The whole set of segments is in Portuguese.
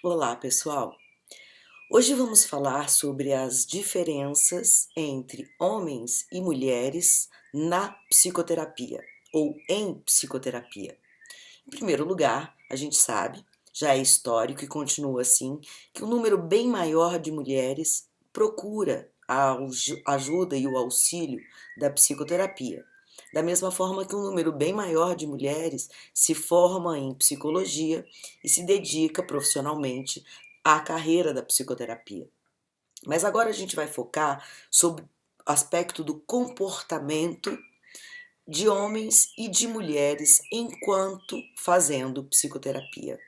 Olá, pessoal! Hoje vamos falar sobre as diferenças entre homens e mulheres na psicoterapia ou em psicoterapia. Em primeiro lugar, a gente sabe, já é histórico e continua assim, que um número bem maior de mulheres procura a ajuda e o auxílio da psicoterapia. Da mesma forma que um número bem maior de mulheres se forma em psicologia e se dedica profissionalmente à carreira da psicoterapia. Mas agora a gente vai focar sobre o aspecto do comportamento de homens e de mulheres enquanto fazendo psicoterapia.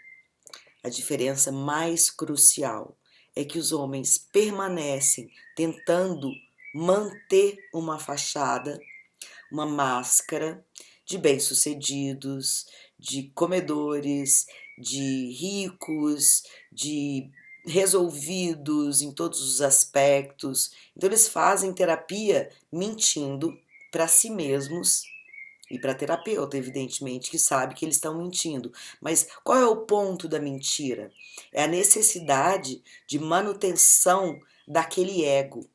A diferença mais crucial é que os homens permanecem tentando manter uma fachada, uma máscara de bem-sucedidos, de comedores, de ricos, de resolvidos em todos os aspectos. Então eles fazem terapia mentindo para si mesmos e para terapeuta, evidentemente, que sabe que eles estão mentindo. Mas qual é o ponto da mentira? É a necessidade de manutenção daquele ego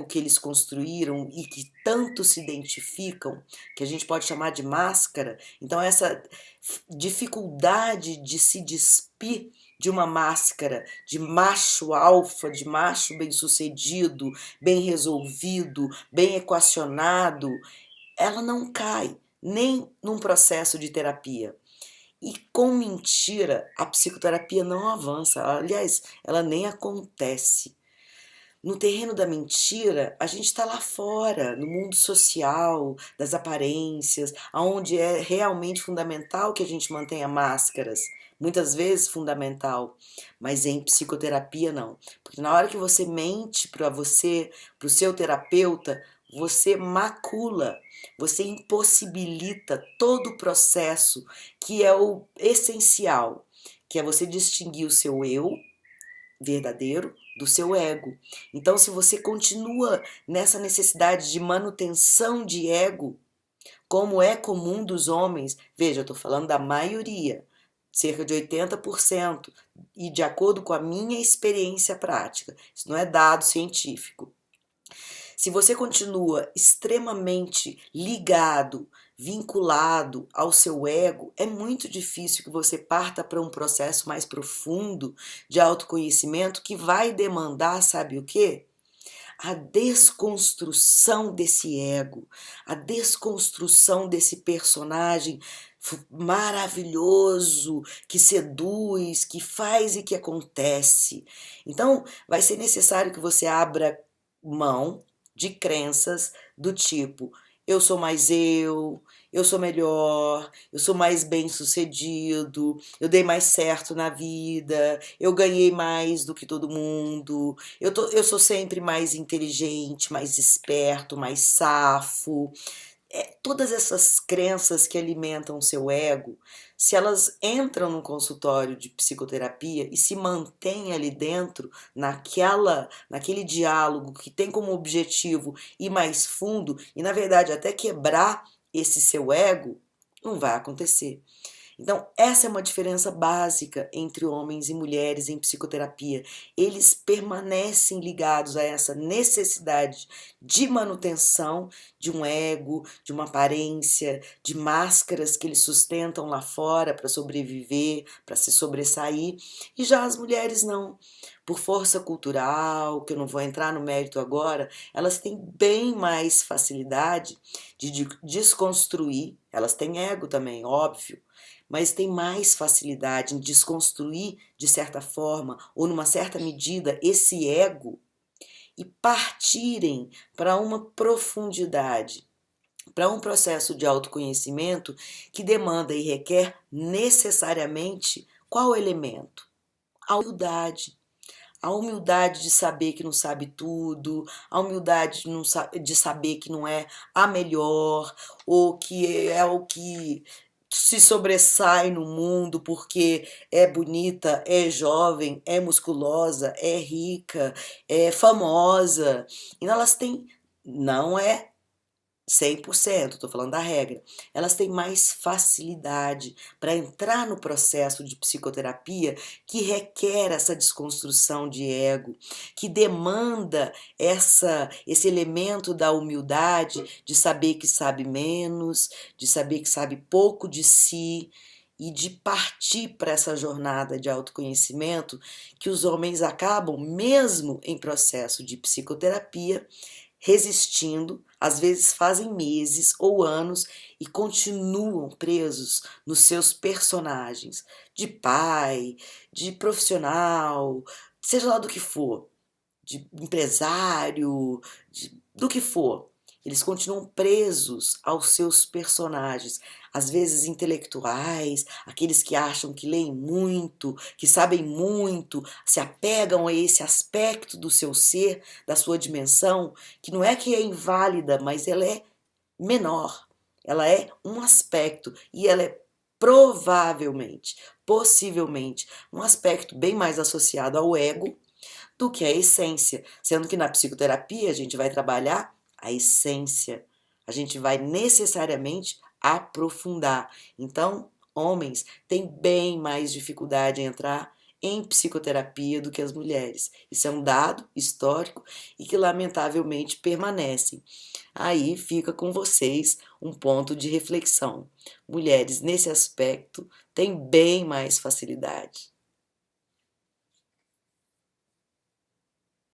que eles construíram e que tanto se identificam, que a gente pode chamar de máscara. Então, essa dificuldade de se despir de uma máscara de macho alfa, de macho bem-sucedido, bem resolvido, bem equacionado, ela não cai nem num processo de terapia. E com mentira, a psicoterapia não avança. Aliás, ela nem acontece. No terreno da mentira, a gente está lá fora, no mundo social, das aparências, onde é realmente fundamental que a gente mantenha máscaras. Muitas vezes fundamental, mas em psicoterapia não. Porque na hora que você mente para você, para o seu terapeuta, você macula, você impossibilita todo o processo que é o essencial, que é você distinguir o seu eu verdadeiro do seu ego. Então, se você continua nessa necessidade de manutenção de ego, como é comum dos homens, veja, eu estou falando da maioria, cerca de 80%, e de acordo com a minha experiência prática, isso não é dado científico. Se você continua extremamente ligado, vinculado ao seu ego, é muito difícil que você parta para um processo mais profundo de autoconhecimento que vai demandar, sabe o quê? A desconstrução desse ego, a desconstrução desse personagem maravilhoso que seduz, que faz e que acontece. Então, vai ser necessário que você abra mão de crenças do tipo: eu sou melhor, eu sou mais bem-sucedido, eu dei mais certo na vida, eu ganhei mais do que todo mundo, eu sou sempre mais inteligente, mais esperto, mais safo. Todas essas crenças que alimentam o seu ego, se elas entram no consultório de psicoterapia e se mantêm ali dentro, naquele diálogo que tem como objetivo ir mais fundo e, na verdade, até quebrar esse seu ego, não vai acontecer. Então, essa é uma diferença básica entre homens e mulheres em psicoterapia. Eles permanecem ligados a essa necessidade de manutenção de um ego, de uma aparência, de máscaras que eles sustentam lá fora para sobreviver, para se sobressair. E já as mulheres não. Por força cultural, que eu não vou entrar no mérito agora, elas têm bem mais facilidade de desconstruir. Elas têm ego também, óbvio, mas tem mais facilidade em desconstruir, de certa forma, ou numa certa medida, esse ego e partirem para uma profundidade, para um processo de autoconhecimento que demanda e requer necessariamente qual elemento? A humildade. A humildade de saber que não sabe tudo, a humildade de saber que não é a melhor, ou que é o que se sobressai no mundo porque é bonita, é jovem, é musculosa, é rica, é famosa. E elas têm, não é 100%, estou falando da regra, elas têm mais facilidade para entrar no processo de psicoterapia que requer essa desconstrução de ego, que demanda esse elemento da humildade, de saber que sabe menos, de saber que sabe pouco de si e de partir para essa jornada de autoconhecimento que os homens acabam, mesmo em processo de psicoterapia, resistindo, às vezes fazem meses ou anos e continuam presos nos seus personagens de pai, de profissional, seja lá do que for, de empresário, do que for. Eles continuam presos aos seus personagens, às vezes intelectuais, aqueles que acham que leem muito, que sabem muito, se apegam a esse aspecto do seu ser, da sua dimensão, que não é que é inválida, mas ela é menor. Ela é um aspecto e ela é provavelmente, possivelmente, um aspecto bem mais associado ao ego do que a essência, sendo que na psicoterapia a gente vai trabalhar a essência, a gente vai necessariamente aprofundar. Então, homens têm bem mais dificuldade em entrar em psicoterapia do que as mulheres. Isso é um dado histórico e que lamentavelmente permanece. Aí fica com vocês um ponto de reflexão. Mulheres nesse aspecto têm bem mais facilidade.